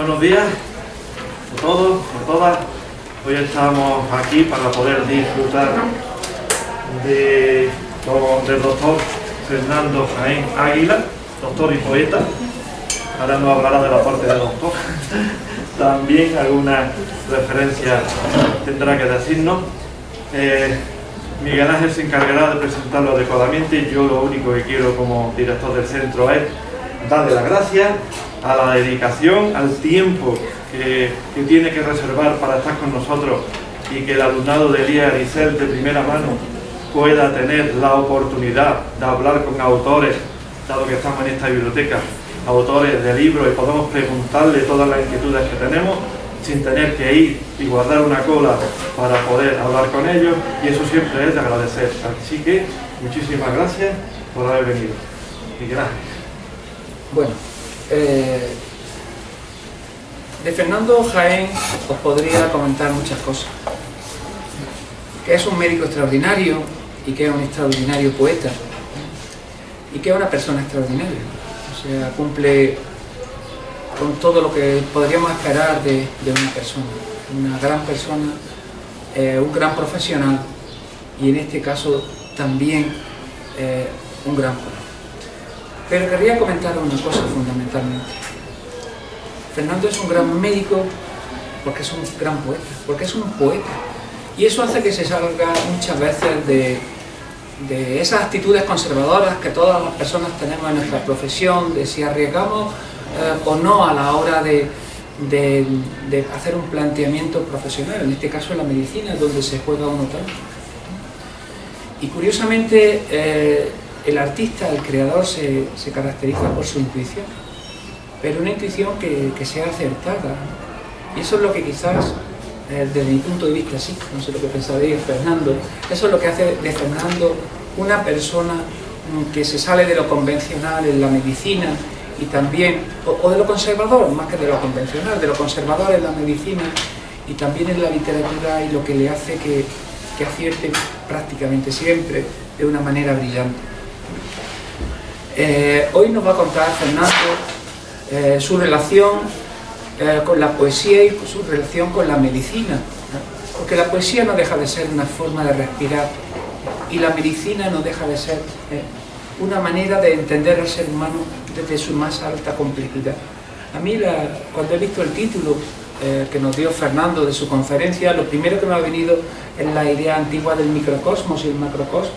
Buenos días a todos, a todas. Hoy estamos aquí para poder disfrutar del doctor Fernando Jaén Águila, doctor y poeta. Ahora nos hablará de la parte de doctor. También algunas referencias tendrá que decirnos. Miguel Ángel se encargará de presentarlo adecuadamente. Yo lo único que quiero como director del centro es darle las gracias a la dedicación, al tiempo que tiene que reservar para estar con nosotros y que el alumnado de Elías Aricel de primera mano pueda tener la oportunidad de hablar con autores, dado que estamos en esta biblioteca, autores de libros, y podemos preguntarle todas las inquietudes que tenemos sin tener que ir y guardar una cola para poder hablar con ellos, y eso siempre es de agradecer. Así que muchísimas gracias por haber venido. Y gracias. Bueno, de Fernando Jaén os podría comentar muchas cosas. Que es un médico extraordinario y que es un extraordinario poeta y que es una persona extraordinaria. O sea, cumple con todo lo que podríamos esperar de una persona. Una gran persona, un gran profesional y en este caso también un gran poeta. Pero querría comentar una cosa fundamentalmente. Fernando es un gran médico porque es un gran poeta, porque es un poeta. Y eso hace que se salga muchas veces de esas actitudes conservadoras que todas las personas tenemos en nuestra profesión, de si arriesgamos o no a la hora de hacer un planteamiento profesional, en este caso en la medicina, donde se juega uno tanto. Y curiosamente, el artista, el creador, se caracteriza por su intuición, pero una intuición que sea acertada. Y eso es lo que quizás, desde mi punto de vista, sí, no sé lo que pensaría Fernando, eso es lo que hace de Fernando una persona que se sale de lo convencional en la medicina y también, o de lo conservador, más que de lo convencional, de lo conservador en la medicina y también en la literatura, y lo que le hace que acierte prácticamente siempre de una manera brillante. Hoy nos va a contar Fernando su relación con la poesía y su relación con la medicina, ¿no? Porque la poesía no deja de ser una forma de respirar y la medicina no deja de ser una manera de entender al ser humano desde su más alta complejidad. A mí, cuando he visto el título que nos dio Fernando de su conferencia, lo primero que me ha venido es la idea antigua del microcosmos y el macrocosmos.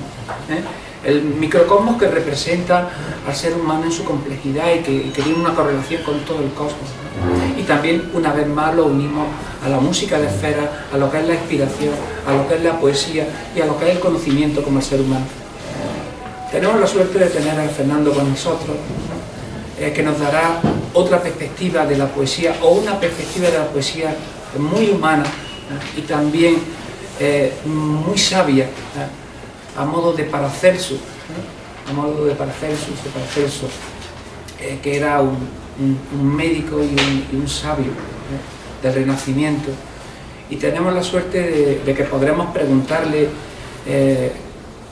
El microcosmos que representa al ser humano en su complejidad y que tiene una correlación con todo el cosmos. Y también, una vez más, lo unimos a la música de esfera, a lo que es la inspiración, a lo que es la poesía y a lo que es el conocimiento como el ser humano. Tenemos la suerte de tener a Fernando con nosotros, que nos dará otra perspectiva de la poesía, o una perspectiva de la poesía muy humana y también muy sabia, a modo de Paracelso, que era un médico y un sabio del Renacimiento. Y tenemos la suerte de que podremos preguntarle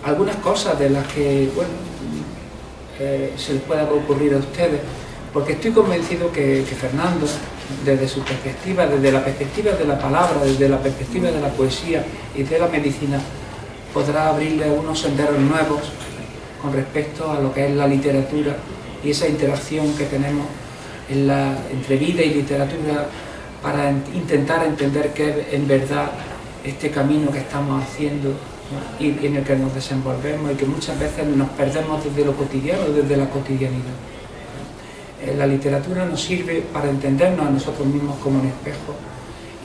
algunas cosas de las que, bueno, se les pueda ocurrir a ustedes, porque estoy convencido que Fernando, desde su perspectiva, desde la perspectiva de la palabra, desde la perspectiva de la poesía y de la medicina, podrá abrirle unos senderos nuevos con respecto a lo que es la literatura y esa interacción que tenemos entre vida y literatura para intentar entender qué es en verdad este camino que estamos haciendo, ¿no? Y en el que nos desenvolvemos y que muchas veces nos perdemos desde lo cotidiano, desde la cotidianidad. La literatura nos sirve para entendernos a nosotros mismos como un espejo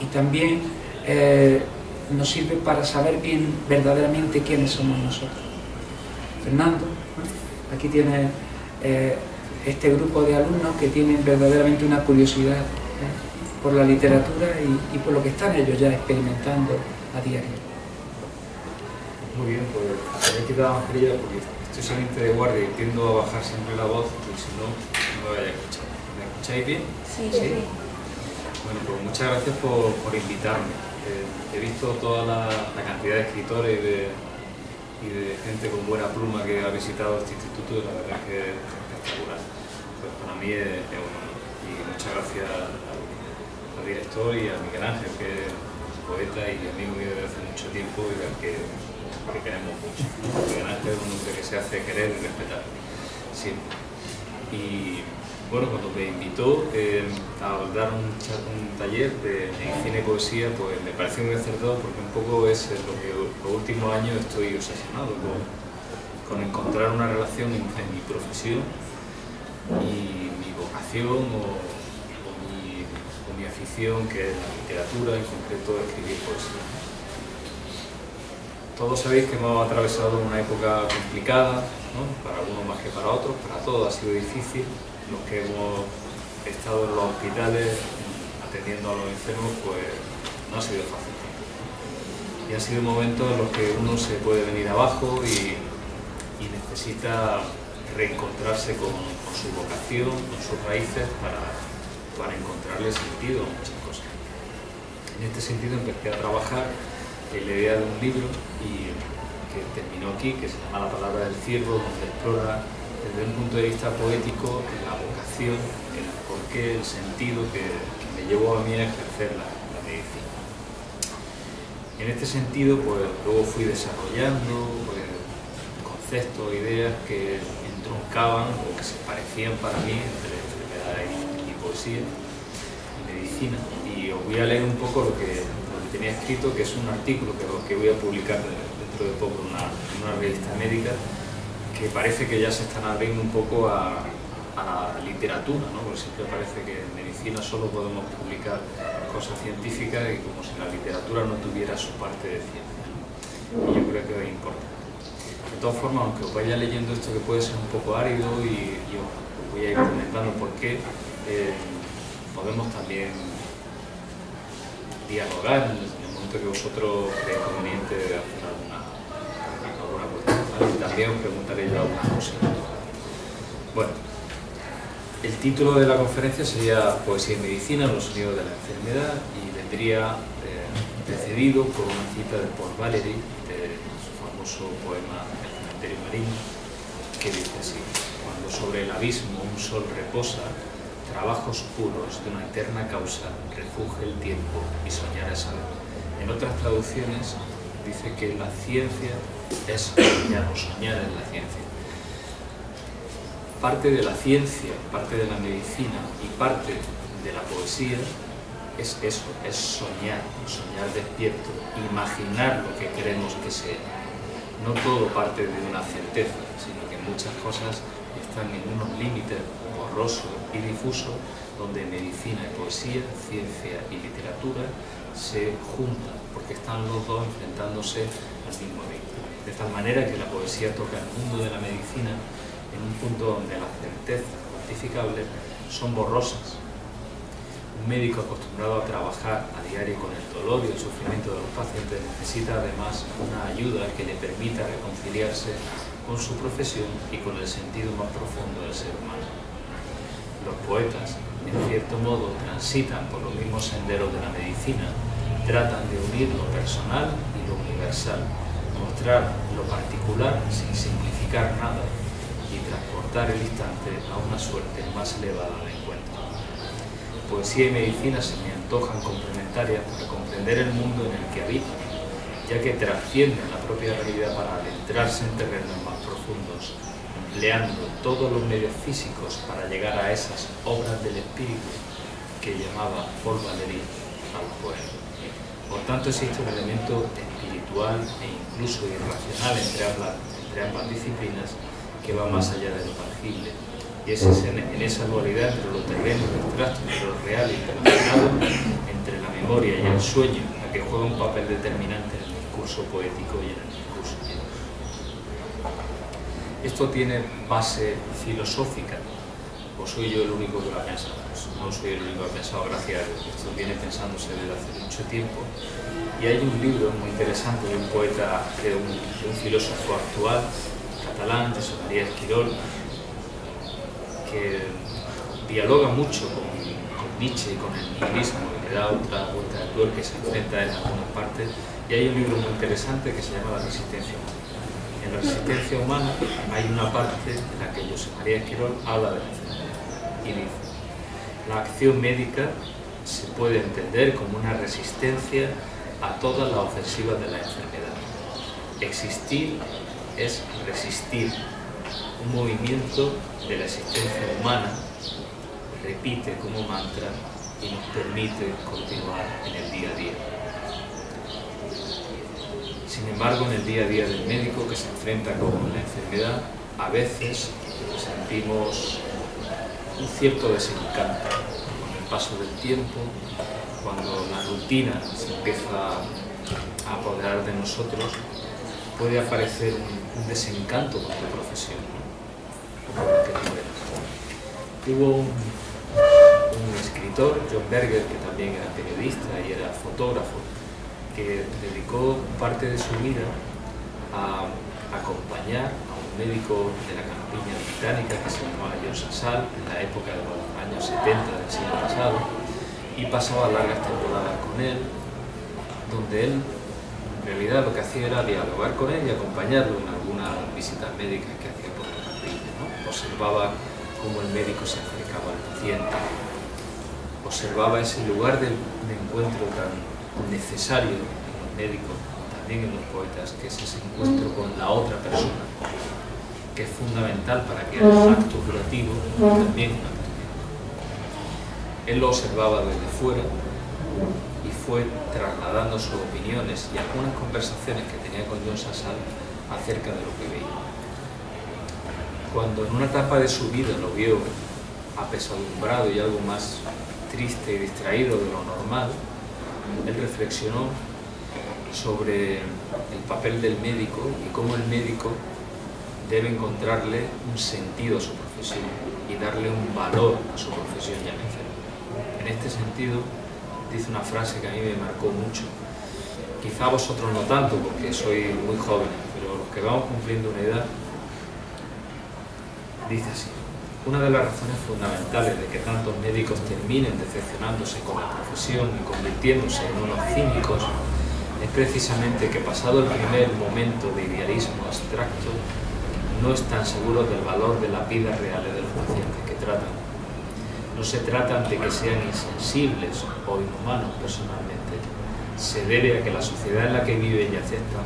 y también nos sirve para saber bien verdaderamente quiénes somos nosotros. Fernando, ¿no? Aquí tiene este grupo de alumnos que tienen verdaderamente una curiosidad por la literatura y por lo que están ellos ya experimentando a diario. Muy bien, pues me he quitado la mascarilla porque estoy solamente de guardia y tiendo a bajar siempre la voz, y si no, no me vaya a escuchar. ¿Me escucháis bien? Sí, sí. Bueno, pues muchas gracias por invitarme. He visto toda la cantidad de escritores y de gente con buena pluma que ha visitado este instituto, y la verdad es que es espectacular. Pues para mí es un honor. Y muchas gracias a nuestro director, y a Miguel Ángel, que es poeta y amigo mío desde hace mucho tiempo y al que queremos mucho. Miguel Ángel es un hombre que se hace querer y respetar siempre. Y bueno, cuando me invitó a dar un taller de medicina y poesía, pues me pareció muy acertado, porque un poco es lo que los últimos años estoy obsesionado con encontrar una relación entre mi profesión y mi vocación o mi afición, que es la literatura, en concreto escribir poesía. Todos sabéis que hemos atravesado una época complicada, ¿no? Para algunos más que para otros, para todos ha sido difícil. Los que hemos estado en los hospitales atendiendo a los enfermos, pues no ha sido fácil. Y han sido momentos en los que uno se puede venir abajo y necesita reencontrarse con su vocación, con sus raíces, para encontrarle sentido a muchas cosas. En este sentido empecé a trabajar en la idea de un libro y que terminó aquí, que se llama La palabra del ciervo, donde explora desde un punto de vista poético la vocación, el porqué, el sentido que me llevó a mí a ejercer la medicina. En este sentido, pues luego fui desarrollando pues, conceptos, ideas que entroncaban o que se parecían para mí entre enfermedad y poesía y medicina. Y os voy a leer un poco lo que tenía escrito, que es un artículo que voy a publicar dentro de poco en una revista médica, que parece que ya se están abriendo un poco a la literatura, ¿no? Porque siempre parece que en medicina solo podemos publicar cosas científicas y como si la literatura no tuviera su parte de ciencia, ¿no? Y yo creo que es importante. De todas formas, aunque os vaya leyendo esto que puede ser un poco árido y os voy a ir comentando por qué, podemos también dialogar en el momento que vosotros creáis conveniente hacer alguna cuestión, ¿vale? Y también os preguntaré yo algunas cositas. Bueno, el título de la conferencia sería Poesía y Medicina, los sonidos de la enfermedad, y vendría precedido por una cita de Paul Valéry, de su famoso poema El cementerio marino, que dice así: cuando sobre el abismo un sol reposa, trabajos puros de una eterna causa, refugie el tiempo y soñar es saber. En otras traducciones dice que la ciencia es soñar, o soñar es la ciencia. Parte de la ciencia, parte de la medicina y parte de la poesía es eso, es soñar, soñar despierto, imaginar lo que queremos que sea. No todo parte de una certeza, sino que muchas cosas están en unos límites borrosos y difusos, donde medicina y poesía, ciencia y literatura se juntan, porque están los dos enfrentándose al mismo ritmo. De tal manera que la poesía toca el mundo de la medicina en un punto donde las certezas cuantificables son borrosas. Un médico acostumbrado a trabajar a diario con el dolor y el sufrimiento de los pacientes necesita además una ayuda que le permita reconciliarse con su profesión y con el sentido más profundo del ser humano. Los poetas, en cierto modo, transitan por los mismos senderos de la medicina, tratan de unir lo personal y lo universal, mostrar lo particular sin simplificar nada y transportar el instante a una suerte más elevada de encuentro. Poesía y medicina se me antojan complementarias para comprender el mundo en el que habitan, ya que trascienden la propia realidad para adentrarse en terrenos más profundos, empleando todos los medios físicos para llegar a esas obras del espíritu que llamaba Paul Valéry al poema. Por tanto, existe un elemento espiritual e incluso irracional entre ambas disciplinas que va más allá de lo tangible, y es en esa dualidad entre lo terreno y lo abstracto, entre lo real y lo imaginado, entre la memoria y el sueño, la que juega un papel determinante en el discurso poético y en el discurso científico. ¿Esto tiene base filosófica o soy yo el único que lo ha pensado? Pues no soy el único que lo ha pensado, gracias a Dios. Esto viene pensándose desde hace mucho tiempo, y hay un libro muy interesante de un poeta, de un filósofo actual catalán, José María Esquirol, que dialoga mucho con Nietzsche y con el nihilismo, y le da otra vuelta de tuerca que se enfrenta a él en algunas partes, y hay un libro muy interesante que se llama La resistencia humana. En la resistencia humana hay una parte en la que José María Esquirol habla de la enfermedad y dice: la acción médica se puede entender como una resistencia a todas las ofensivas de la enfermedad. Existir es resistir. Un movimiento de la existencia humana repite como mantra y nos permite continuar en el día a día. Sin embargo, en el día a día del médico que se enfrenta con la enfermedad, a veces sentimos un cierto desencanto. Con el paso del tiempo, cuando la rutina se empieza a apoderar de nosotros, puede aparecer un desencanto con tu profesión, ¿no? Con lo que tú eres. Hubo un escritor, John Berger, que también era periodista y era fotógrafo, que dedicó parte de su vida a acompañar a un médico de la campiña británica que se llamaba John Sassal en la época de los años 70 del siglo pasado, y pasaba largas temporadas con él, donde él en realidad lo que hacía era dialogar con él y acompañarlo en algunas visitas médicas que hacía por la campiña, ¿no? Observaba cómo el médico se acercaba al paciente, observaba ese lugar de encuentro tan necesario en los médicos, también en los poetas, que es ese encuentro con la otra persona, que es fundamental para que haya un acto curativo y también un acto médico. Él lo observaba desde fuera y fue trasladando sus opiniones y algunas conversaciones que tenía con John Sassal acerca de lo que veía. Cuando en una etapa de su vida lo vio apesadumbrado y algo más triste y distraído de lo normal, él reflexionó sobre el papel del médico y cómo el médico debe encontrarle un sentido a su profesión y darle un valor a su profesión y a la enfermedad. En este sentido, dice una frase que a mí me marcó mucho. Quizá vosotros no tanto, porque sois muy jóvenes, pero los que vamos cumpliendo una edad, dice así: una de las razones fundamentales de que tantos médicos terminen decepcionándose con la profesión y convirtiéndose en unos cínicos es precisamente que, pasado el primer momento de idealismo abstracto, no están seguros del valor de las vidas reales de los pacientes que tratan. No se trata de que sean insensibles o inhumanos personalmente, se debe a que la sociedad en la que viven y aceptan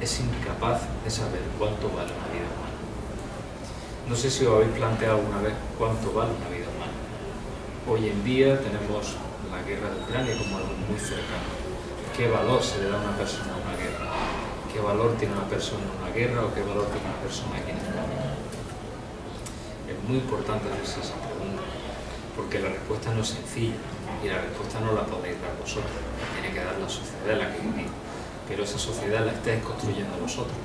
es incapaz de saber cuánto vale una vida humana. No sé si os habéis planteado alguna vez cuánto vale una vida humana. Hoy en día tenemos la guerra de Ucrania como algo muy cercano. ¿Qué valor se le da a una persona a una guerra? ¿Qué valor tiene una persona en una guerra o qué valor tiene una persona aquí en España? Es muy importante hacerse esa pregunta, porque la respuesta no es sencilla y la respuesta no la podéis dar vosotros, la tiene que dar la sociedad en la que vivís, pero esa sociedad la estáis construyendo vosotros.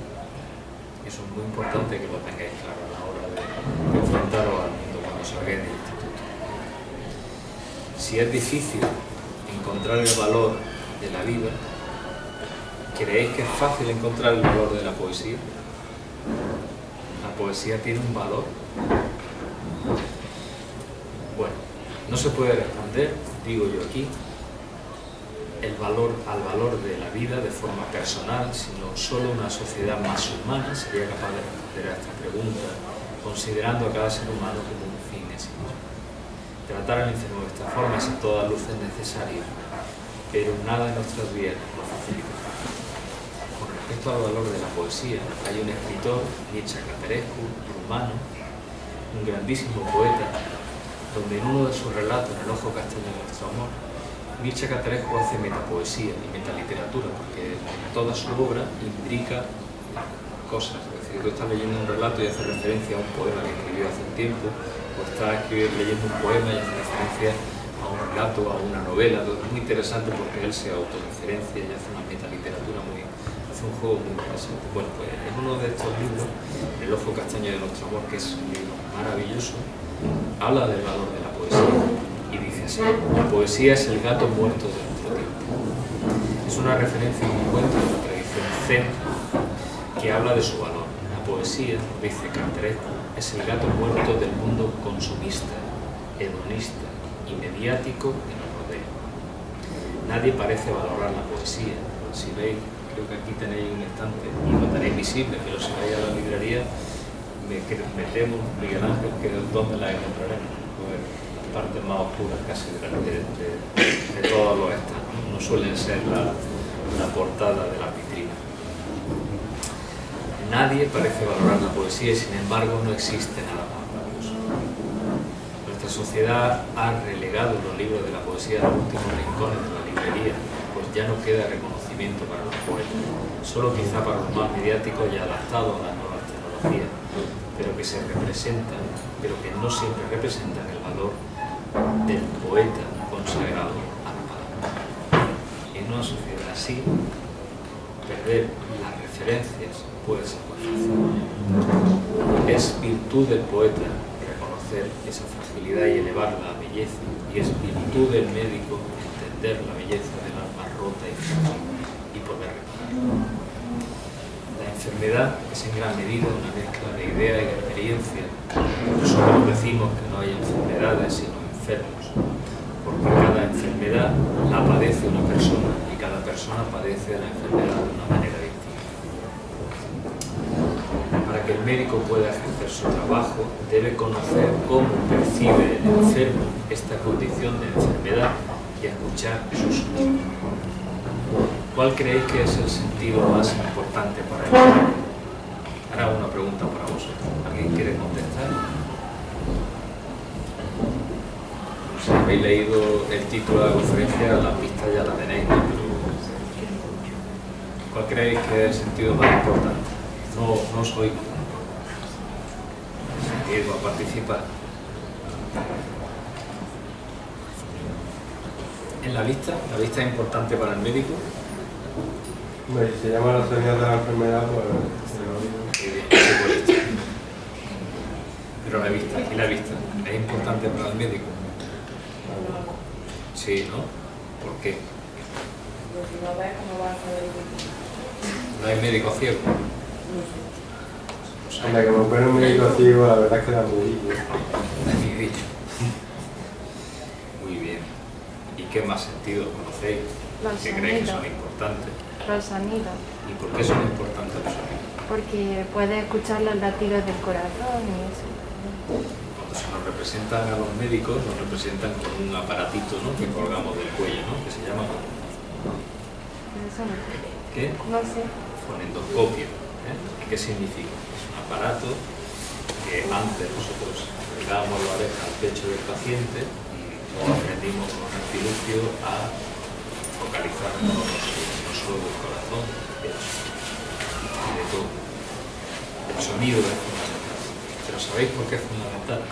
Eso es muy importante que lo tengáis claro a la hora de enfrentaros al mundo cuando salgáis del instituto. Si es difícil encontrar el valor de la vida, ¿creéis que es fácil encontrar el valor de la poesía? ¿La poesía tiene un valor? Bueno, no se puede responder, digo yo aquí, al valor de la vida de forma personal, sino solo una sociedad más humana sería capaz de responder a esta pregunta, considerando a cada ser humano como un fin en sí mismo. Tratar al enfermo de esta forma es a todas luces necesario, pero nada en nuestras vidas lo facilita. Con respecto al valor de la poesía, hay un escritor, Mircea Cătărescu, rumano, un grandísimo poeta, donde en uno de sus relatos, En el ojo castaño de nuestro amor, Mircea Cătărescu hace metapoesía y metaliteratura, porque toda su obra imbrica cosas. Es decir, tú estás leyendo un relato y hace referencia a un poema que escribió hace un tiempo, o estás leyendo un poema y hace referencia a un relato, a una novela. Todo es muy interesante porque él se autorreferencia y hace una metaliteratura hace un juego muy interesante. Bueno, pues en uno de estos libros, El ojo castaño de nuestro amor, que es un libro maravilloso, habla del valor de la poesía y dice así: la poesía es el gato muerto de nuestro tiempo. Es una referencia a un cuento de la tradición zen que habla de su valor. La poesía, dice Cătărescu, es el gato muerto del mundo consumista, hedonista y mediático que nos rodea. Nadie parece valorar la poesía. Si veis, creo que aquí tenéis un estante y lo tenéis visible, pero si vais a la librería, me temo, Miguel Ángel, que es donde la encontraremos. Pues, partes más oscuras casi de todos los estados. No suelen ser la portada de la vitrina. Nadie parece valorar la poesía y sin embargo no existe nada más valioso. Nuestra sociedad ha relegado los libros de la poesía a los últimos rincones de la librería, pues ya no queda reconocimiento para los poetas, solo quizá para los más mediáticos y adaptados a las nuevas tecnologías, pero que se representan, pero que no siempre representan el valor del poeta consagrado a la palabra. En una sociedad así, perder las referencias puede ser muy fácil. Es virtud del poeta reconocer esa fragilidad y elevarla a belleza, y es virtud del médico entender la belleza del alma rota y poder repararla. La enfermedad es en gran medida una mezcla de idea y de experiencia. Nosotros decimos que no hay enfermedades sino enfermos, porque cada enfermedad la padece una persona y cada persona padece la enfermedad de una manera distinta. Para que el médico pueda ejercer su trabajo, debe conocer cómo percibe el enfermo esta condición de enfermedad y escuchar su sonido. ¿Cuál creéis que es el sentido más importante para el médico? Ahora una pregunta para vosotros. ¿Alguien quiere contestar? Si habéis leído el título de la conferencia, la pista ya la tenéis, ¿no? Pero ¿cuál creéis que es el sentido más importante? No os oigo. Sentido a participar. En la vista es importante para el médico. Bueno, si se llama la señal de la enfermedad, pues Pero la vista, ¿y la vista? ¿Es importante para el médico? Sí, ¿no? ¿Por qué? Porque si no ves, ¿cómo vas a saber? ¿No hay médico ciego? anda, que me pone un médico ciego, la verdad es que da mudillo. Muy bien. ¿Y qué más sentidos conocéis? ¿Qué creéis que son importantes? Los sonidos. ¿Y por qué son importantes los sonidos? Porque puedes escuchar los latidos del corazón y eso. Cuando se nos representan a los médicos, nos representan con un aparatito, ¿no?, que colgamos del cuello, ¿no?, que se llama... Eso no sé. ¿Qué? No sé. Fonendoscopio. ¿Qué significa? Es un aparato que antes nosotros le dábamos la oreja al pecho del paciente y luego aprendimos con un artilugio a focalizar no solo del corazón, y de todo. El sonido es fundamental. Pero ¿sabéis por qué es fundamental?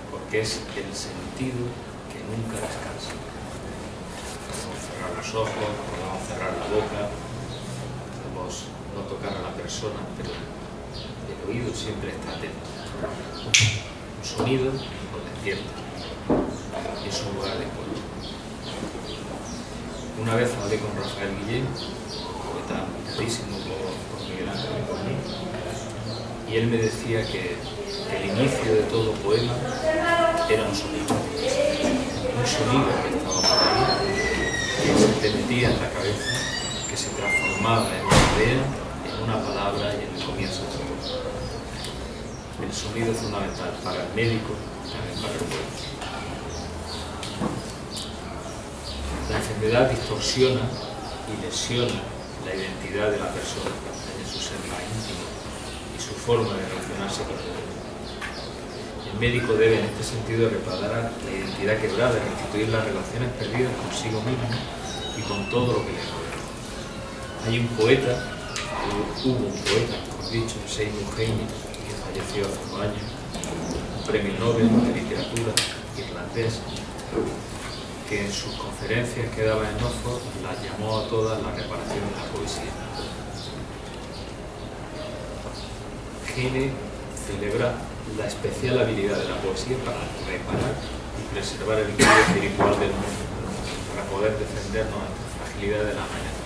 Porque es el sentido que nunca descansa. Podemos cerrar los ojos, podemos cerrar la boca, podemos no tocar a la persona, pero el oído siempre está atento. Un sonido lo despierta. Es un lugar de encuentro. Una vez hablé con Rafael Guillén, poeta clarísimo por Miguel Ángel y por mí, y él me decía que el inicio de todo poema era un sonido que estaba por ahí, que se te metía en la cabeza, que se transformaba en una idea, en una palabra y en el comienzo de todo. El sonido es fundamental para el médico, también para el poeta. La enfermedad distorsiona y lesiona la identidad de la persona en su ser más íntimo y su forma de relacionarse con el mundo. El médico debe en este sentido reparar la identidad quebrada y restituir las relaciones perdidas consigo mismo y con todo lo que le rodea. Hay un poeta, hubo un poeta, mejor dicho, Seymour Heinz, que falleció hace unos años, un premio Nobel de literatura irlandés, que en sus conferencias que daba en Oxford las llamó a todas la reparación de la poesía. Heine celebra la especial habilidad de la poesía para reparar y preservar el equilibrio espiritual del mundo, para poder defendernos ante la fragilidad de la amenaza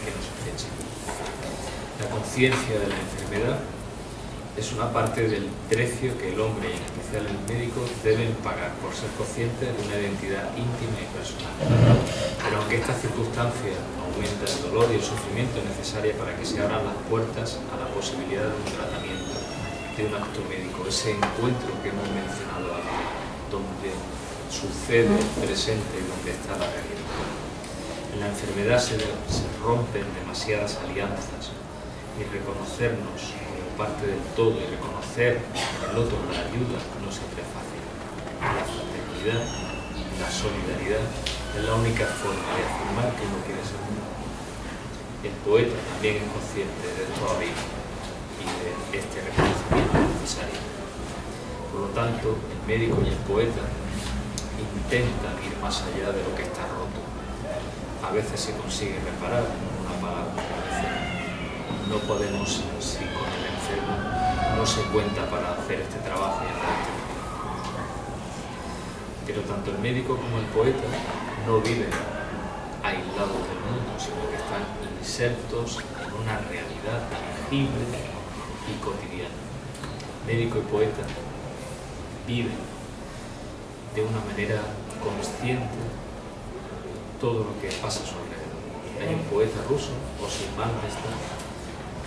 que nos acecha. La conciencia de la enfermedad es una parte del precio que el hombre, y en especial el médico, deben pagar por ser conscientes de una identidad íntima y personal. Pero aunque estas circunstancias aumentan el dolor y el sufrimiento necesario para que se abran las puertas a la posibilidad de un tratamiento, de un acto médico, ese encuentro que hemos mencionado antes, donde sucede el presente y donde está la realidad. En la enfermedad se rompen demasiadas alianzas y reconocernos como parte del todo y reconocer en el otro la ayuda no siempre es fácil. La fraternidad, la solidaridad es la única forma de afirmar que uno quiere ser humano. El poeta también es consciente de esto abismo y de este reconocimiento necesario. Por lo tanto, el médico y el poeta intentan ir más allá de lo que está roto. A veces se consigue reparar con una palabra, a veces no podemos si con el enfermo no se cuenta para hacer este trabajo y hacer este trabajo. Pero tanto el médico como el poeta no viven aislados del mundo, sino que están insertos en una realidad tangible y cotidiana. Médico y poeta viven de una manera consciente todo lo que pasa a su alrededor. Hay un poeta ruso, Osimán,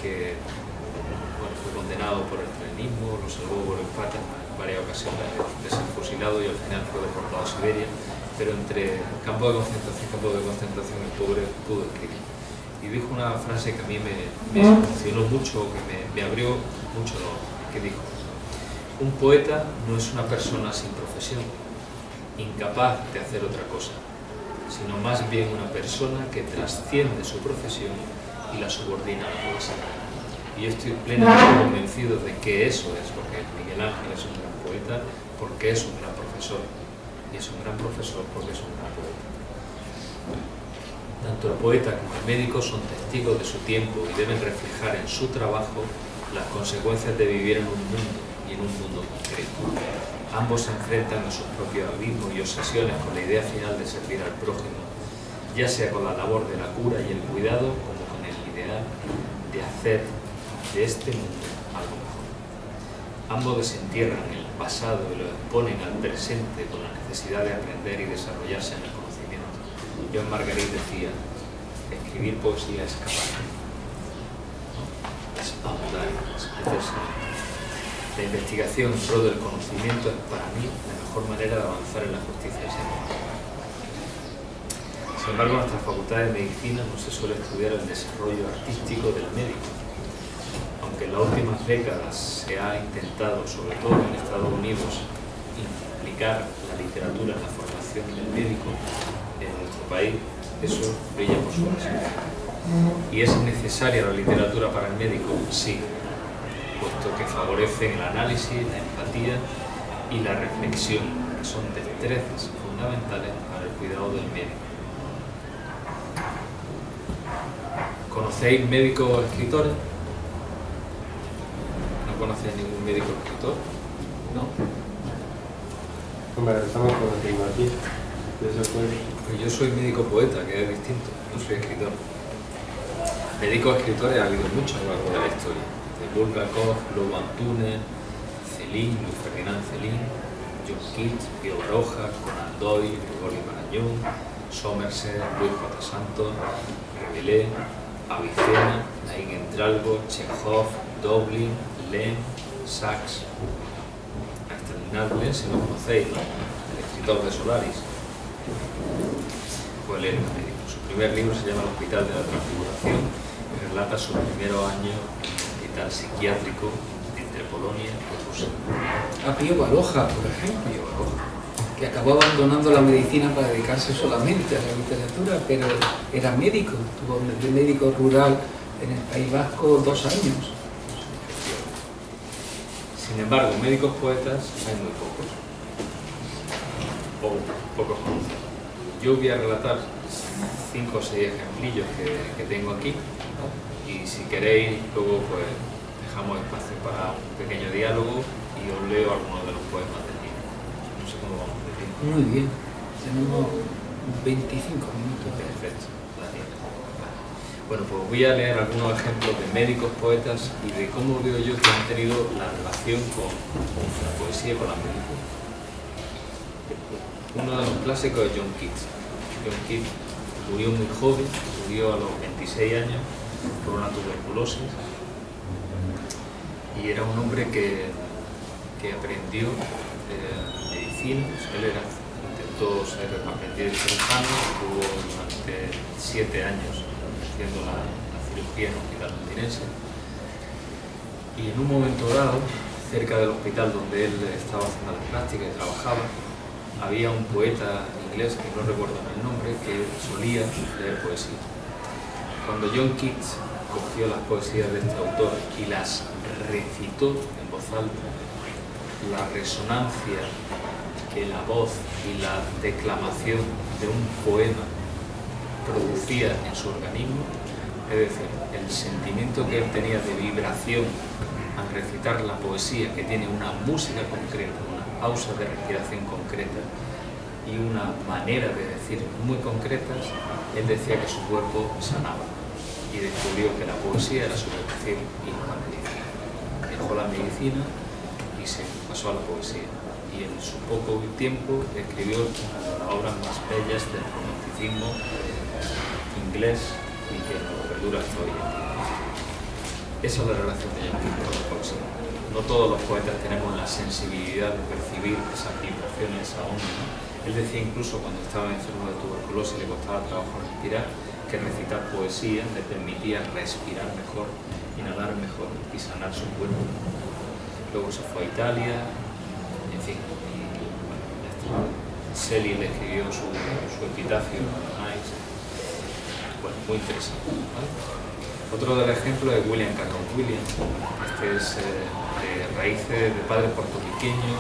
que fue condenado por el stalinismo, lo salvó Bonaparte en varias ocasiones de ser fusilado y al final fue deportado a Siberia, pero entre campo de concentración el pobre pudo escribir. Y dijo una frase que a mí me emocionó mucho, que me abrió mucho los ojos, que dijo: un poeta no es una persona sin profesión, incapaz de hacer otra cosa, sino más bien una persona que trasciende su profesión y la subordina a la poesía. Y yo estoy plenamente convencido de que eso es, porque Miguel Ángel es un gran poeta, porque es un gran profesor, y es un gran profesor porque es un gran poeta. Tanto el poeta como el médico son testigos de su tiempo y deben reflejar en su trabajo las consecuencias de vivir en un mundo y en un mundo concreto. Ambos se enfrentan a sus propios abismos y obsesiones con la idea final de servir al prójimo, ya sea con la labor de la cura y el cuidado, como con el ideal de hacer de este mundo algo mejor. Ambos desentierran el pasado y lo exponen al presente con la necesidad de aprender y desarrollarse en el conocimiento. John Marguerite decía: escribir poesía es capaz, es ahondar, es meterse. La investigación en pro del conocimiento es para mí la mejor manera de avanzar en la justicia del ser humano. Sin embargo, en nuestra facultad de medicina no se suele estudiar el desarrollo artístico del médico. Aunque en las últimas décadas se ha intentado, sobre todo en Estados Unidos, implicar la literatura en la formación del médico, en nuestro país eso brilla por su ausencia. ¿Y es necesaria la literatura para el médico? Sí, puesto que favorecen el análisis, la empatía y la reflexión, que son destrezas fundamentales para el cuidado del médico. ¿Conocéis médicos escritores? ¿No conocéis ningún médico escritor? ¿No? Hombre, estamos conociendo aquí. Pues yo soy médico poeta, que es distinto, no soy escritor. Médicos escritores ha habido muchos a lo largo de la historia. De Bulgakov, Lobo Antunes, Celine, Luis Ferdinand Celine, John Keats, Pío Baroja, Conan Doyle, Gregorio Marañón, Somerset, Luis J. Santos, Rabelais, Avicena, Naín Entralgo, Chekhov, Doblin, Lem, Sachs. A Exterminarle, si lo conocéis, ¿no? El escritor de Solaris. Fue el médico. Su primer libro se llama El Hospital de la Transfiguración y relata sus primeros años en un hospital psiquiátrico entre Polonia y Rusia. A Pío Baroja, por ejemplo, Pío Baroja, que acabó abandonando la medicina para dedicarse solamente a la literatura, pero era médico, estuvo de médico rural en el País Vasco 2 años. Sin embargo, médicos poetas hay muy pocos, o pocos conocidos. Yo voy a relatar 5 o 6 ejemplillos que tengo aquí, y si queréis luego pues dejamos espacio para un pequeño diálogo y os leo algunos de los poemas del libro. No sé cómo vamos de tiempo. Muy bien, tenemos 25 minutos. Perfecto, Daniel. Bueno, pues voy a leer algunos ejemplos de médicos poetas y de cómo veo yo que han tenido la relación con la poesía y con la medicina. Uno de los clásicos es John Keats. John Keats murió muy joven, murió a los 26 años por una tuberculosis y era un hombre que aprendió medicina medicina. Él intentó ser aprendiz de cirujano, estuvo durante 7 años haciendo la cirugía en el hospital londinense, y en un momento dado, cerca del hospital donde él estaba haciendo las prácticas y trabajaba, había un poeta inglés, que no recuerdo el nombre, que solía leer poesía. Cuando John Keats cogió las poesías de este autor y las recitó en voz alta, la resonancia que la voz y la declamación de un poema producía en su organismo, es decir, el sentimiento que él tenía de vibración al recitar la poesía, que tiene una música concreta, unas pausas de respiración concretas y una manera de decir muy concretas, él decía que su cuerpo sanaba, y descubrió que la poesía era su vocación y no la medicina. Dejó la medicina y se pasó a la poesía, y en su poco tiempo escribió una de las obras más bellas del romanticismo inglés y que nos perdura hasta hoy en día. Esa es la relación de John Keats con la poesía. No todos los poetas tenemos la sensibilidad de percibir esas vibraciones, esa onda, ¿no? Él decía incluso cuando estaba enfermo de tuberculosis y le costaba trabajo respirar, que recitar poesía le permitía respirar mejor, inhalar mejor y sanar su cuerpo. Luego se fue a Italia, en fin, y bueno, ya está. Shelley le escribió su epitafio a Nice. Bueno, muy interesante, ¿vale? Otro del ejemplo es William Carlos Williams. Este es de raíces de padre puertorriqueño,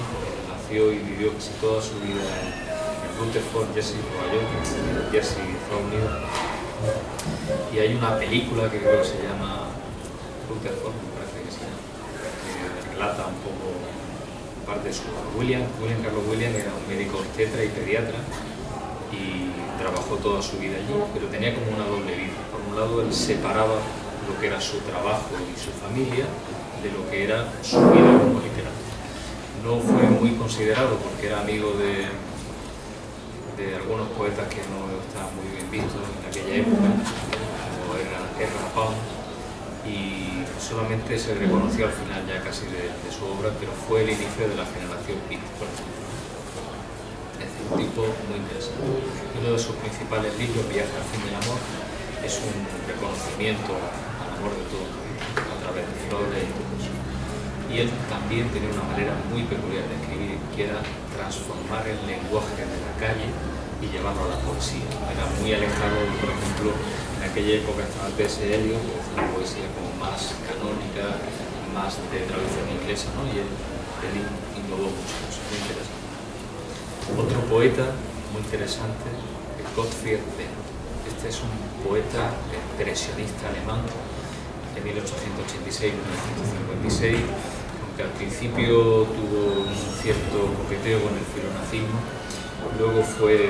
nació y vivió casi toda su vida en Rutherford, Jersey, Nueva York, Jersey, Estados Unidos. Y hay una película que creo que se llama Rutherford, me parece que se llama, que relata un poco parte de su obra. William Carlos Williams era un médico obstetra y pediatra y trabajó toda su vida allí, pero tenía como una doble vida. Por un lado, él separaba lo que era su trabajo y su familia de lo que era su vida como literato. No fue muy considerado porque era amigo de algunos poetas que no estaban muy bien vistos en aquella época, como era Ezra Pound, y solamente se reconoció al final ya casi de su obra, pero fue el inicio de la generación Beat, por ejemplo. Es decir, un tipo muy interesante. Uno de sus principales libros, Viaje al fin del amor, es un reconocimiento al amor de todo a través de flores y todo eso. Y él también tenía una manera muy peculiar de escribir, que era transformar el lenguaje de la calle y llevarlo a la poesía. Era muy alejado, por ejemplo, en aquella época estaba T.S. Eliot, que es una poesía como más canónica, más de traducción inglesa, ¿no? Y él innovó mucho, eso es muy interesante. Otro poeta muy interesante es Gottfried Benn. Este es un poeta expresionista alemán de 1886-1956, aunque al principio tuvo un cierto coqueteo con el filonazismo, luego fue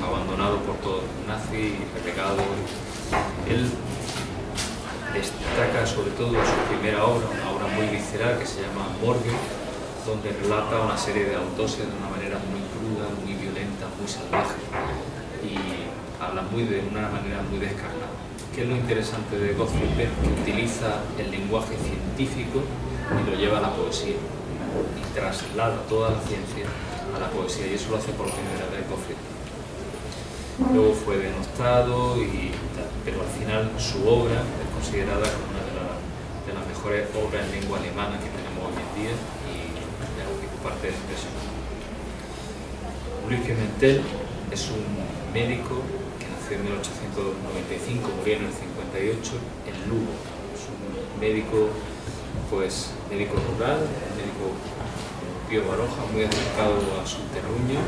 abandonado por todos los nazis y relegado. Él destaca sobre todo su primera obra, una obra muy visceral que se llama Morgue, donde relata una serie de autopsias de una manera muy cruda, muy violenta, muy salvaje, y habla de una manera muy descarnada. ¿Qué es lo interesante de Gottfried Benn? Que utiliza el lenguaje científico y lo lleva a la poesía y traslada toda la ciencia a la poesía, y eso lo hace por primera vez Gottfried Benn. Luego fue denostado, pero al final su obra es considerada como una de las mejores obras en lengua alemana que tenemos hoy en día, y ya os digo, parte de eso. Luis Pimentel es un médico que nació en 1895, murió en el 58 en Lugo. Es un médico, pues, médico rural, médico Pío Baroja, muy acercado a su terruño.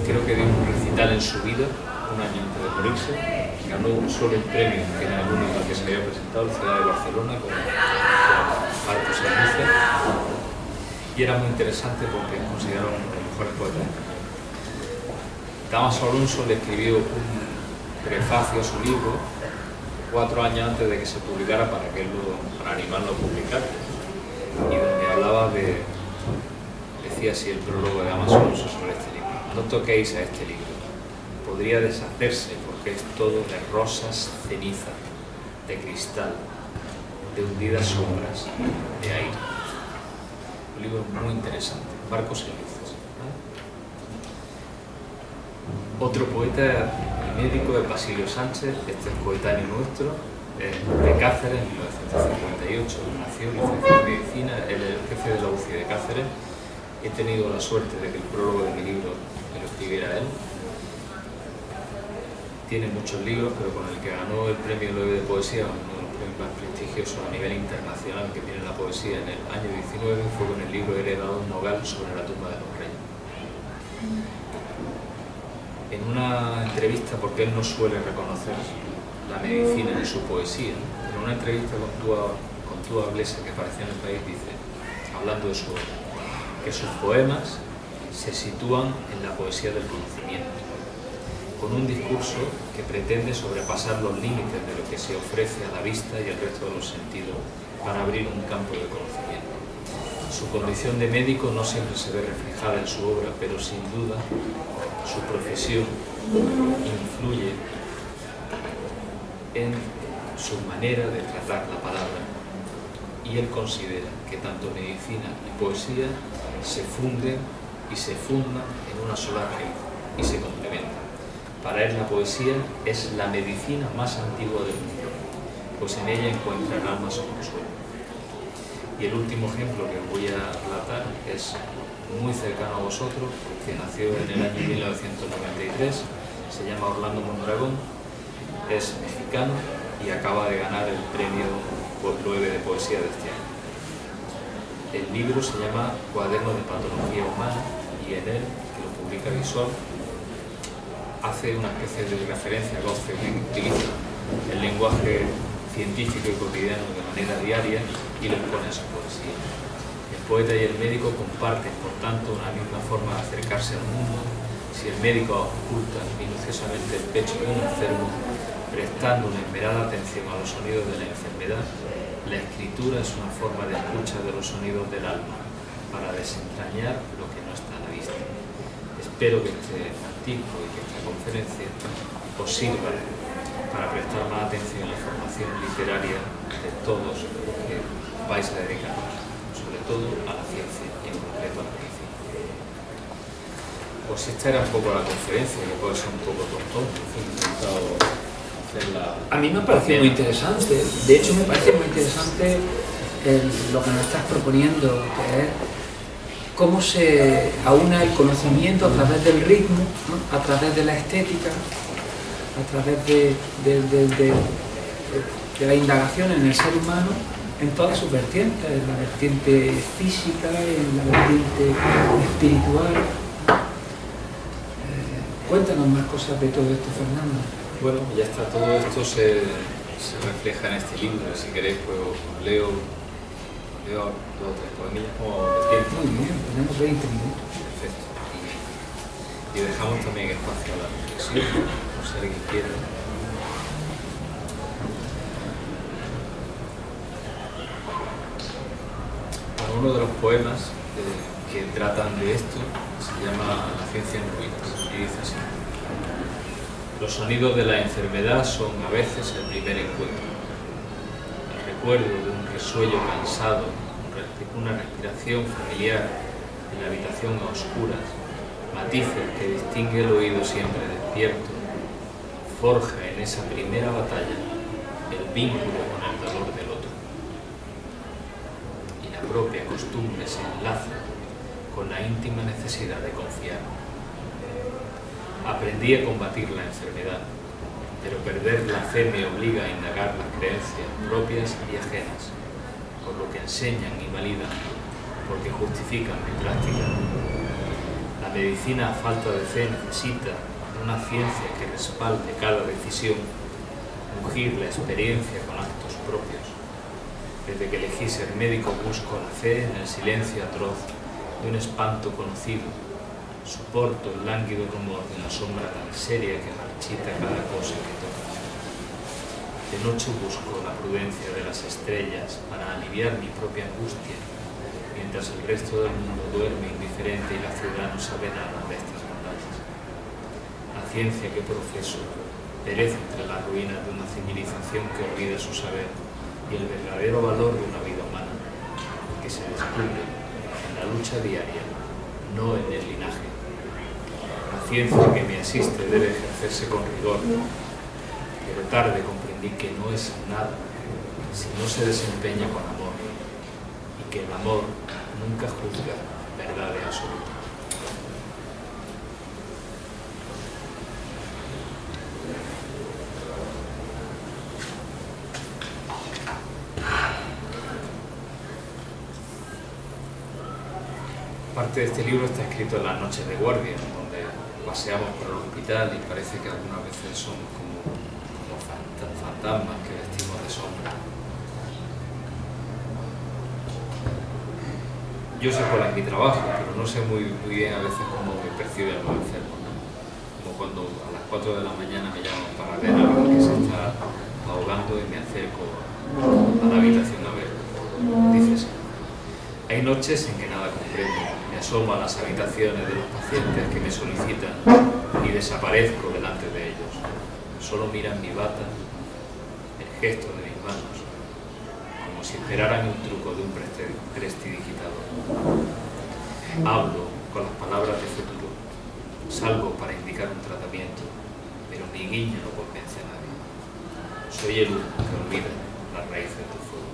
Creo que dio un recital en su vida, un año antes de morirse. Ganó solo un premio, que era el único al que se había presentado, en la ciudad de Barcelona, con Marcos Almucia. Y era muy interesante porque es considerado uno de los mejores poetas. Damaso Alonso le escribió un prefacio a su libro 4 años antes de que se publicara para animarlo a publicar, y donde hablaba decía así el prólogo de Damaso Alonso sobre este libro: no toquéis a este libro, podría deshacerse porque es todo de rosas, ceniza, de cristal, de hundidas sombras, de aire. Un libro muy interesante, Barcos y Luces, ¿vale? Otro poeta y médico es Basilio Sánchez, este es coetáneo nuestro, de Cáceres, en 1958, nació, licenciado en Medicina, él es el jefe de la UCI de Cáceres. He tenido la suerte de que el prólogo de mi libro me lo escribiera él. Tiene muchos libros, pero con el que ganó el premio Loewe de Poesía, uno de los premios más prestigiosos a nivel internacional que tiene la poesía en el año 19, fue con el libro Heredado Nogal sobre la tumba de los reyes. En una entrevista, porque él no suele reconocer la medicina ni su poesía, en una entrevista con Túa Blesa que apareció en El País, dice, hablando de su obra, que sus poemas se sitúan en la poesía del conocimiento, con un discurso que pretende sobrepasar los límites de lo que se ofrece a la vista y al resto de los sentidos para abrir un campo de conocimiento. Su condición de médico no siempre se ve reflejada en su obra, pero sin duda su profesión influye en su manera de tratar la palabra, y él considera que tanto medicina y poesía se funden y se fundan en una sola raíz y se complementan. Para él la poesía es la medicina más antigua del mundo, pues en ella encuentra el alma su consuelo. Y el último ejemplo que voy a relatar es muy cercano a vosotros, porque nació en el año 1993, se llama Orlando Mondragón, es mexicano y acaba de ganar el premio Loewe de Poesía de este año. El libro se llama Cuaderno de Patología Humana y en él, que lo publica Visual, hace una especie de referencia a Goethe, que utiliza el lenguaje científico y cotidiano de manera diaria y lo pone en su poesía. El poeta y el médico comparten, por tanto, una misma forma de acercarse al mundo. Si el médico oculta minuciosamente el pecho de un enfermo, prestando una esmerada atención a los sonidos de la enfermedad, la escritura es una forma de escucha de los sonidos del alma, para desentrañar lo que no está a la vista. Espero que este artículo y que esta conferencia os sirva para prestar más atención a la formación literaria de todos los que vais a dedicaros, sobre todo a la ciencia y en concreto a la medicina. Pues esta era un poco la conferencia, que puede ser un poco tontón, he intentado hacerla. A mí me ha parecido muy interesante, de hecho me parece muy interesante lo que nos estás proponiendo, que es cómo se aúna el conocimiento a través del ritmo, ¿no? A través de la estética, a través de la indagación en el ser humano en todas sus vertientes, en la vertiente física, en la vertiente espiritual. Cuéntanos más cosas de todo esto, Fernando. Bueno, ya está, todo esto se refleja en este libro. Si queréis, pues os leo 2 o 3 poemillas como tiempo. Muy bien, tenemos 20 minutos. Perfecto. Y dejamos también espacio a la reflexión, no sé alguien quiera. Bueno, uno de los poemas que tratan de esto se llama La ciencia en ruinas y dice así: los sonidos de la enfermedad son a veces el primer encuentro. El recuerdo de un resuello cansado, una respiración familiar en la habitación a oscuras, matices que distingue el oído siempre despierto, forja en esa primera batalla el vínculo con el dolor del otro. Y la propia costumbre se enlaza con la íntima necesidad de confiar. Aprendí a combatir la enfermedad, pero perder la fe me obliga a indagar las creencias propias y ajenas, por lo que enseñan y validan, porque justifican mi práctica. La medicina a falta de fe necesita una ciencia que respalde cada decisión, ungir la experiencia con actos propios. Desde que elegí ser médico busco la fe en el silencio atroz de un espanto conocido. Soporto el lánguido rumor de una sombra tan seria que marchita cada cosa que toca. De noche busco la prudencia de las estrellas para aliviar mi propia angustia, mientras el resto del mundo duerme indiferente y la ciudad no sabe nada de estas batallas. La ciencia que profeso perece entre las ruinas de una civilización que olvida su saber y el verdadero valor de una vida humana, que se descubre en la lucha diaria, no en el linaje. La ciencia que me asiste debe ejercerse con rigor, pero tarde comprendí que no es nada si no se desempeña con amor, y que el amor nunca juzga verdad absoluta. Parte de este libro está escrito en las noches de guardia, donde paseamos por el hospital y parece que algunas veces somos como fantasmas que vestimos de sombra. Yo sé cuál es mi trabajo, pero no sé muy bien a veces cómo me perciben los enfermos, ¿no? Como cuando a las 4 de la mañana me llaman para ver a alguien que se está ahogando y me acerco a la habitación a ver. Dices, hay noches en que nada comprendo. Me asomo a las habitaciones de los pacientes que me solicitan y desaparezco delante de ellos. Solo miran mi bata, el gesto de mis manos, como si esperaran un truco de un prestidigitador. Hablo con las palabras de futuro, salgo para indicar un tratamiento, pero mi guiño no convence a nadie. Soy el humo que olvida las raíces del fuego.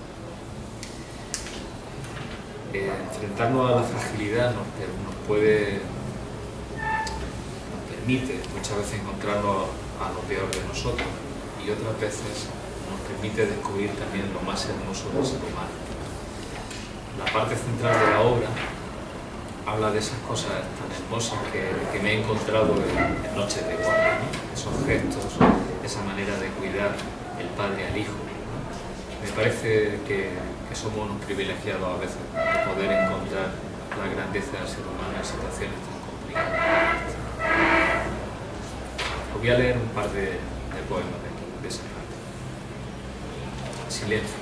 Enfrentarnos a la fragilidad nos permite muchas veces encontrarnos a lo peor de nosotros, y otras veces nos permite descubrir también lo más hermoso del ser humano. La parte central de la obra habla de esas cosas tan hermosas que me he encontrado en noches de guardia, ¿no? Esos gestos, esa manera de cuidar el padre al hijo. Me parece que somos unos privilegiados a veces de poder encontrar la grandeza del ser humano en situaciones tan complicadas. Os voy a leer un par de poemas de esa parte. Silencio.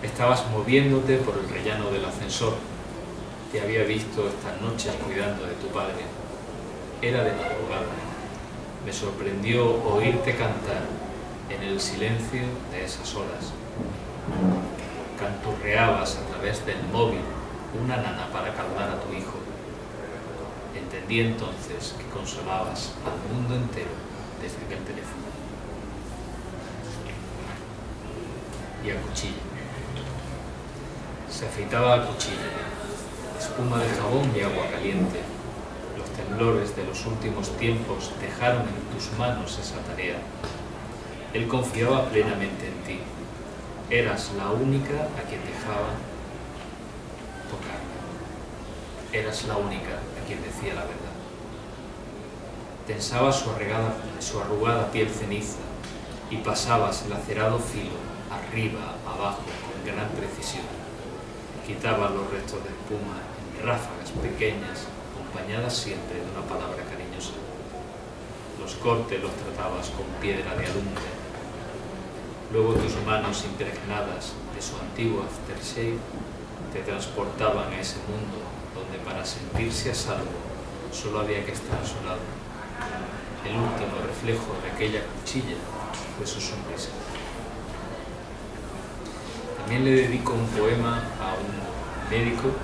Estabas moviéndote por el rellano del ascensor. Te había visto estas noches cuidando de tu padre. Era de madrugada. Me sorprendió oírte cantar en el silencio de esas horas. Canturreabas a través del móvil una nana para calmar a tu hijo. Entendí entonces que consolabas al mundo entero desde aquel teléfono. Y a cuchillo. Se afeitaba a cuchillo. Espuma de jabón y agua caliente. Los temblores de los últimos tiempos dejaron en tus manos esa tarea. Él confiaba plenamente en ti. Eras la única a quien dejaba tocar. Eras la única a quien decía la verdad. Tensabas su arrugada piel ceniza y pasabas el acerado filo arriba, abajo, con gran precisión. Quitabas los restos de espuma en ráfagas pequeñas, acompañadas siempre de una palabra cariñosa. Los cortes los tratabas con piedra de alumbre. Luego tus manos impregnadas de su antiguo aftershave te transportaban a ese mundo donde para sentirse a salvo solo había que estar a su lado. El último reflejo de aquella cuchilla fue su sonrisa. También le dedico un poema a un médico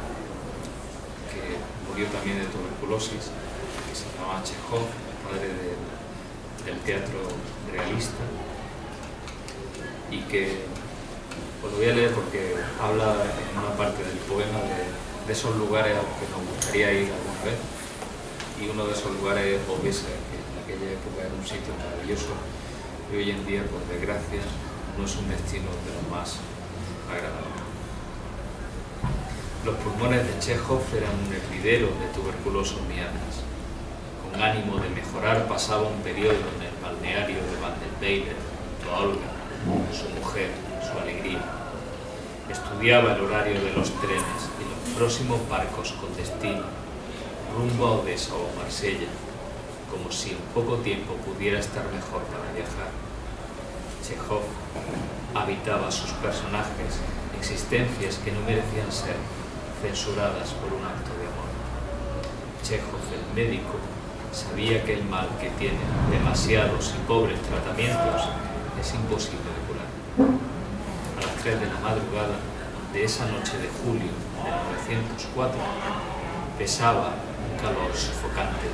que murió también de tuberculosis, que se llamaba Chekhov, padre del teatro realista, y que os lo voy a leer porque habla en una parte del poema de esos lugares a los que nos gustaría ir alguna vez, y uno de esos lugares es Odessa, que en aquella época era un sitio maravilloso y hoy en día, por desgracia, no es un destino de los más agradables. Los pulmones de Chekhov eran un hervidero de tuberculosos miasmas. Con ánimo de mejorar pasaba un periodo en el balneario de Van der Weyden junto a Olga, su mujer, su alegría. Estudiaba el horario de los trenes y los próximos barcos con destino, rumbo a Odessa o Marsella, como si en poco tiempo pudiera estar mejor para viajar. Chekhov habitaba sus personajes, existencias que no merecían ser censuradas por un acto de amor. Chekhov, el médico, sabía que el mal que tiene demasiados y pobres tratamientos es imposible de curar. A las 3 de la madrugada de esa noche de julio de 1904, pesaba un calor sofocante.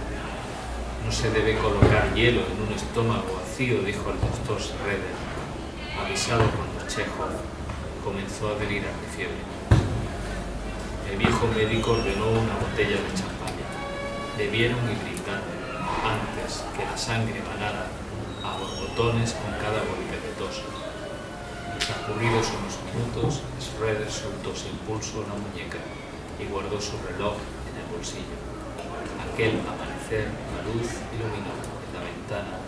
No se debe colocar hielo en un estómago vacío, dijo el doctor Schroeder, avisado cuando Chekhov comenzó a delirar de fiebre. El viejo médico ordenó una botella de champaña. Bebieron y brindaron antes que la sangre manara a borbotones con cada golpe de tos. Transcurridos unos minutos, Schroeder soltó sin pulso la muñeca y guardó su reloj en el bolsillo. Aquel amanecer, la luz iluminó en la ventana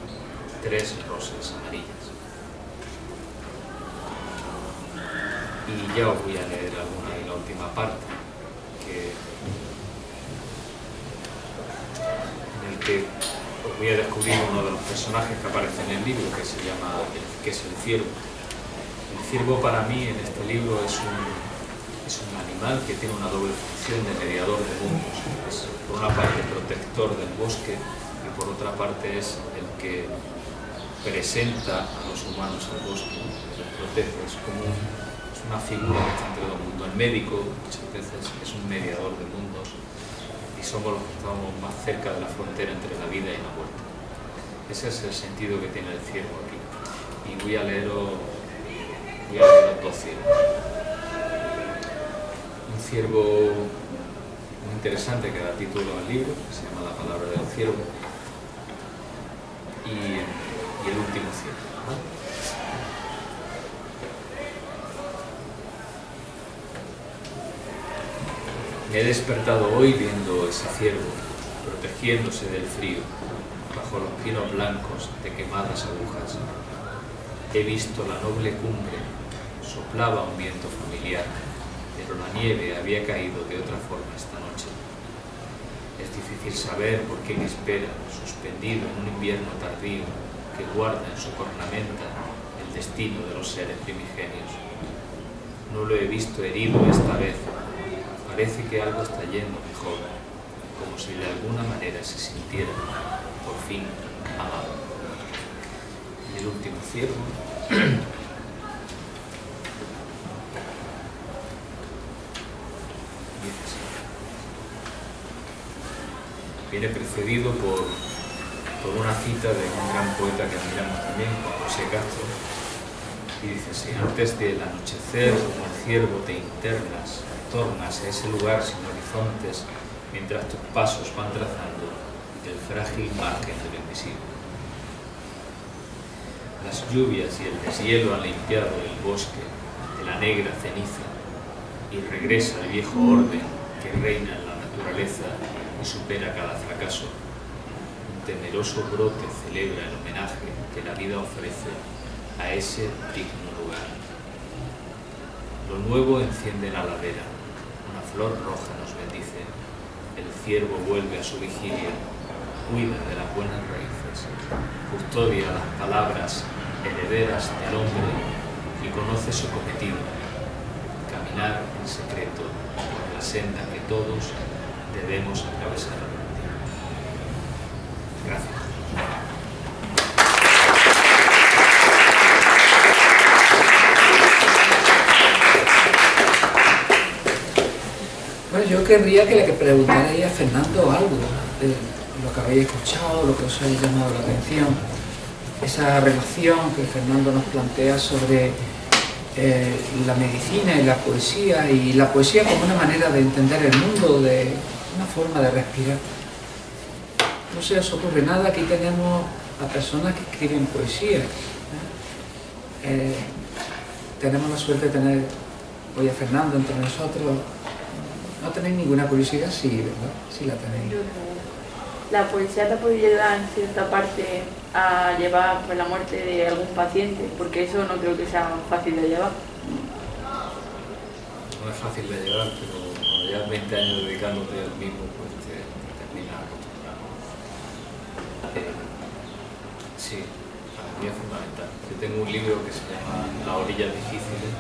3 rosas amarillas. Y ya os voy a leer alguna de la última parte, en el que os voy a descubrir uno de los personajes que aparece en el libro, que es el ciervo. El ciervo para mí en este libro es un animal que tiene una doble función de mediador de mundos. Es por una parte protector del bosque y por otra parte es el que presenta a los humanos al bosque, los protege. Es una figura que está entre los mundos. El médico muchas veces es un mediador de mundos y somos los que estamos más cerca de la frontera entre la vida y la muerte. Ese es el sentido que tiene el ciervo aquí. Y voy a leeros 2 ciervos. Un ciervo muy interesante que da título al libro, que se llama La palabra del ciervo, y el último ciervo. Me he despertado hoy viendo ese ciervo, protegiéndose del frío, bajo los pinos blancos de quemadas agujas. He visto la noble cumbre, soplaba un viento familiar, pero la nieve había caído de otra forma esta noche. Es difícil saber por qué me espera, suspendido en un invierno tardío, que guarda en su cornamenta el destino de los seres primigenios. No lo he visto herido esta vez. Parece que algo está yendo mejor, como si de alguna manera se sintiera, por fin, amado. Y el último ciervo dice así. Viene precedido por una cita de un gran poeta que admiramos también, José Castro, y dice así: antes del anochecer, como el ciervo te internas, tornas a ese lugar sin horizontes mientras tus pasos van trazando el frágil margen de lo invisible. Las lluvias y el deshielo han limpiado el bosque de la negra ceniza y regresa el viejo orden que reina en la naturaleza y supera cada fracaso. Un temeroso brote celebra el homenaje que la vida ofrece a ese digno lugar. Lo nuevo enciende la ladera. Una flor roja nos bendice, el ciervo vuelve a su vigilia, cuida de las buenas raíces, custodia las palabras herederas del hombre y conoce su cometido, caminar en secreto por la senda que todos debemos atravesar. Gracias. Bueno, yo querría que le preguntarais a Fernando algo de lo que habéis escuchado, lo que os haya llamado la atención, esa relación que Fernando nos plantea sobre la medicina y la poesía como una manera de entender el mundo, de una forma de respirar. No se os ocurre nada, aquí tenemos a personas que escriben poesía. Tenemos la suerte de tener hoy a Fernando entre nosotros. ¿No tenéis ninguna curiosidad? Sí, ¿verdad? Sí la tenéis. ¿La poesía te ha podido ayudar en cierta parte a llevar pues, la muerte de algún paciente? Porque eso no creo que sea fácil de llevar. No es fácil de llevar, pero cuando llevas 20 años dedicándote al mismo, pues te terminas acostumbrando. Sí, para mí es fundamental. Yo tengo un libro que se llama Las orillas difíciles,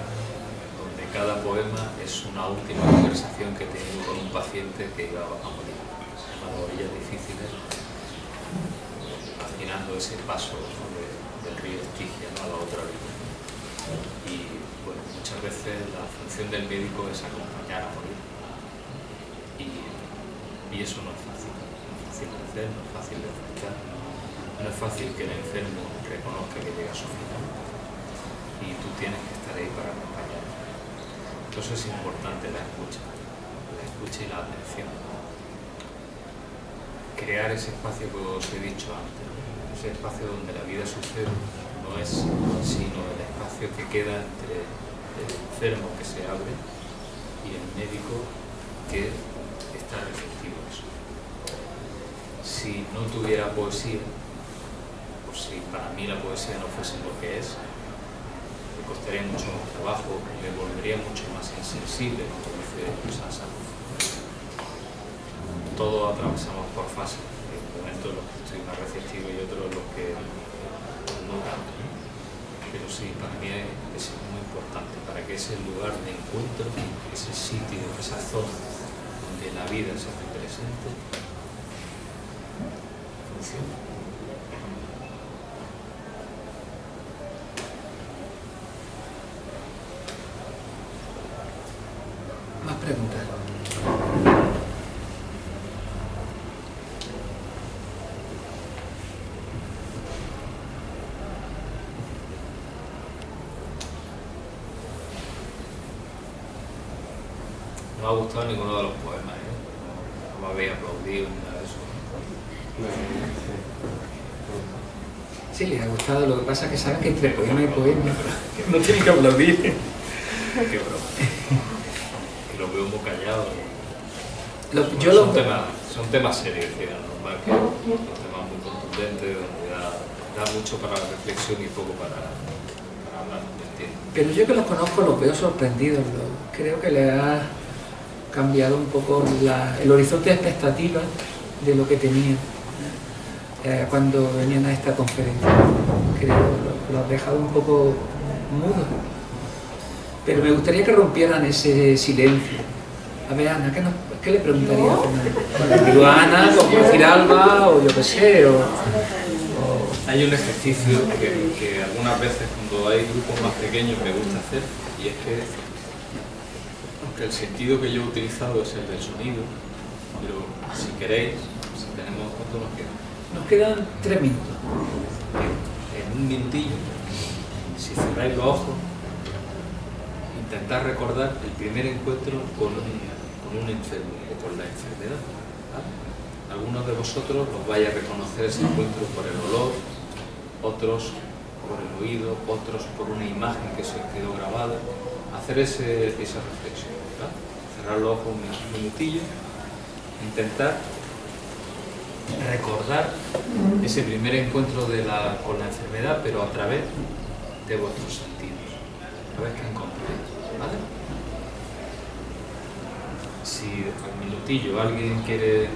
donde cada poema es una última conversación que he tenido con un paciente que iba a morir. Se llama Las orillas difíciles, imaginando ese paso, ¿no? del río Estigia, ¿no? a la otra orilla. Y bueno, muchas veces la función del médico es acompañar a morir. Y Y eso no es fácil. No es fácil de hacer, no es fácil de explicar. No es fácil que el enfermo reconozca que llega a su final. Y tú tienes que estar ahí para acompañar. Entonces es importante la escucha y la atención. Crear ese espacio que os he dicho antes, ese espacio donde la vida sucede, no es sino el espacio que queda entre el enfermo que se abre y el médico que está receptivo a eso. Si no tuviera poesía, o si para mí la poesía no fuese lo que es, me costaría mucho más trabajo, me volvería mucho más insensible, como dice Sansón. Todos atravesamos por fases, en momentos en los que estoy más receptivo y otros en los que no tanto, ¿no? Pero sí, para mí es muy importante, para que ese lugar de encuentro, ese sitio, esa zona donde la vida se hace presente, funcione. Más preguntas. No me ha gustado ninguno de los poemas, ¿eh? No me habéis aplaudido ni nada de eso. Sí, les ha gustado, lo que pasa es que saben que entre poema y poema no tienen que aplaudir. Qué broma. Que lo veo muy callado. Son temas serios, es normal que son temas muy contundentes, donde da mucho para la reflexión y poco para hablar, ¿me entiendes? Pero yo que los conozco los veo sorprendidos, creo que les ha cambiado un poco el horizonte de expectativas de lo que tenían cuando venían a esta conferencia. Creo que los ha dejado un poco mudos. Pero me gustaría que rompieran ese silencio. A ver, Ana, ¿qué le preguntaría a Fernando? Digo, a Ana, como decir Alba, o yo qué sé, Hay un ejercicio que algunas veces cuando hay grupos más pequeños me gusta hacer, y es que, aunque el sentido que yo he utilizado es el del sonido, pero si queréis, si tenemos, ¿cuánto nos queda? Nos quedan 3 minutos. En un minutillo, si cerráis los ojos, intentar recordar el primer encuentro con un enfermo o con la enfermedad, ¿vale? Algunos de vosotros os vais a reconocer ese encuentro por el olor, otros por el oído, otros por una imagen que se os quedó grabada. Hacer esa reflexión, ¿vale? Cerrar los ojos un minutillo, intentar recordar ese primer encuentro con la enfermedad, pero a través de vuestros sentidos, a ver qué encontráis, ¿vale? Si al minutillo alguien quiere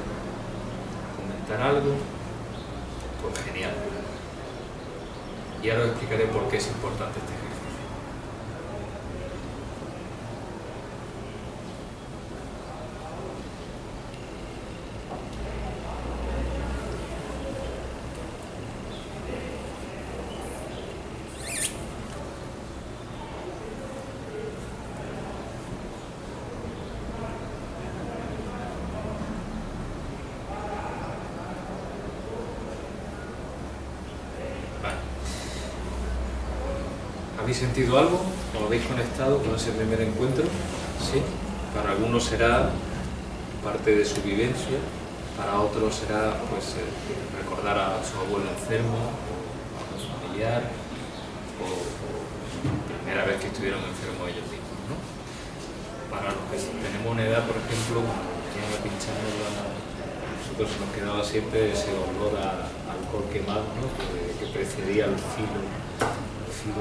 comentar algo, pues genial. Y ahora os explicaré por qué es importante este ejercicio. ¿Habéis sentido algo? ¿Os habéis conectado con ese primer encuentro? ¿Sí? Para algunos será parte de su vivencia, para otros será pues, recordar a su abuelo enfermo, o a su familiar, o primera vez que estuvieron enfermos ellos mismos, ¿no? Para los que tenemos una edad, por ejemplo, cuando venían a pincharnos, nosotros nos quedaba siempre ese olor a alcohol quemado, ¿no? que precedía al filo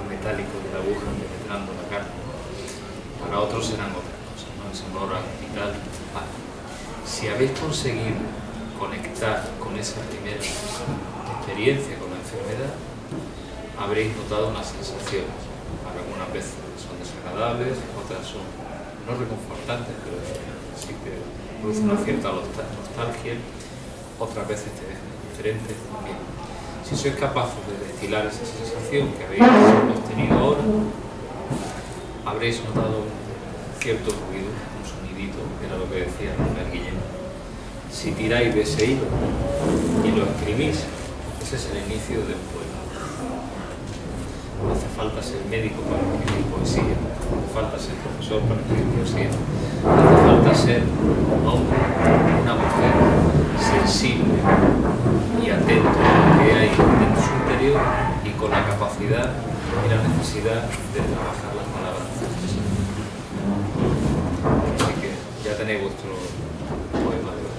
metálico de la aguja penetrando la carne. Para otros serán otras cosas, ¿no? Ese olor a hospital. Vale. Si habéis conseguido conectar con esa primera experiencia con la enfermedad, habréis notado unas sensaciones. Algunas veces son desagradables, otras son no reconfortantes, pero sí que producen una cierta nostalgia, otras veces te dejan indiferente. Bien. Si sois capaces de destilar esa sensación que habéis obtenido ahora, habréis notado un cierto ruido, un sonidito, que era lo que decía Manuel Guillén. Si tiráis de ese hilo y lo escribís, ese es el inicio del poema. No hace falta ser médico para escribir poesía, no hace falta ser profesor para escribir poesía, no hace falta ser un hombre, una mujer sensible y atento a lo que hay en su interior y con la capacidad y la necesidad de trabajar las palabras. Así que ya tenéis vuestro poema de hoy.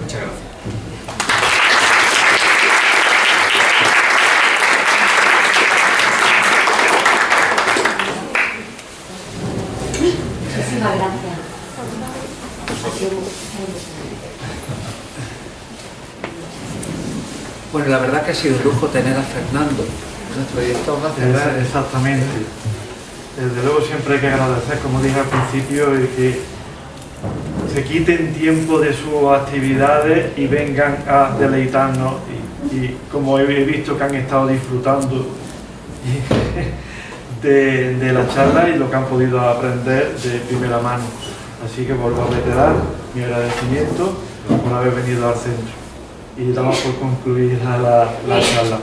Muchas gracias. Muchísimas gracias. Bueno, la verdad que ha sido un lujo tener a Fernando, nuestro director nacional. Exactamente. Desde luego siempre hay que agradecer, como dije al principio, el que se quiten tiempo de sus actividades y vengan a deleitarnos y como he visto que han estado disfrutando de la charla y lo que han podido aprender de primera mano. Así que vuelvo a reiterar mi agradecimiento por haber venido al centro y damos por concluida la charla.